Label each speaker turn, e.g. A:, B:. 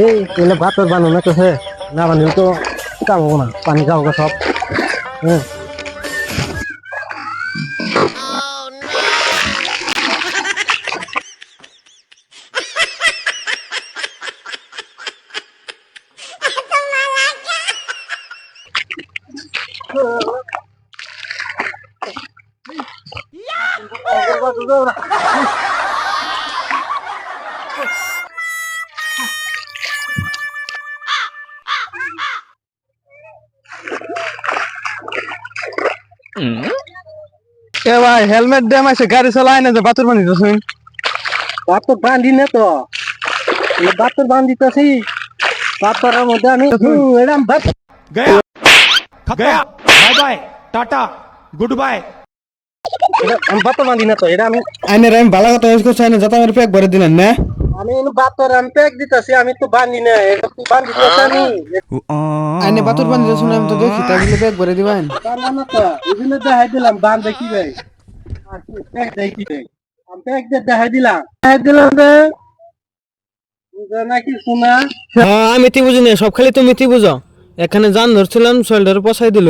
A: এই এলে ভাতর বানো না তো হে না বানিয়ে তো কামো না পানি খাও সব হ্যাঁ
B: এ ভাই হেলমেট দে মাইছে গাড়ি চালায় না যে বাতুর পানি দিছুন
A: ভাতর বান্ধি না তো ভাতর বান্ধিতেছি ভাতরের মধ্যে আমি এরকম ভাত
C: गया गया bye bye tata goodbye
A: আমি ভাতর বান্ধি না তো এটা আমি
B: আইনে আমি ভালো কথা ইউজ করছি আইনে যাতে আমার প্যাক ভরে দিলেন না
A: আমি ভাতর আমি প্যাক দিতেছি আমি তো বান্ধি না এটা তুই বান্ধিতেছ আমি
B: আইনে বাতুর পানি দিছুন আমি তো দেখি তাই বলে প্যাক ভরে দিবেন
A: বান্ধা না তো এগুলো দেখাই দিলাম বান্ধে কি ভাই আর কি প্যাক দেয় কি ভাই আমি প্যাক দিয়ে দেখাই দিলাম রে বুঝা নাকি শোনা
B: হ্যাঁ আমি তি বুঝি না সব খালি তুমি তি বুঝো এখানে জান ধরছিলাম শোল্ডারে পছাই দিল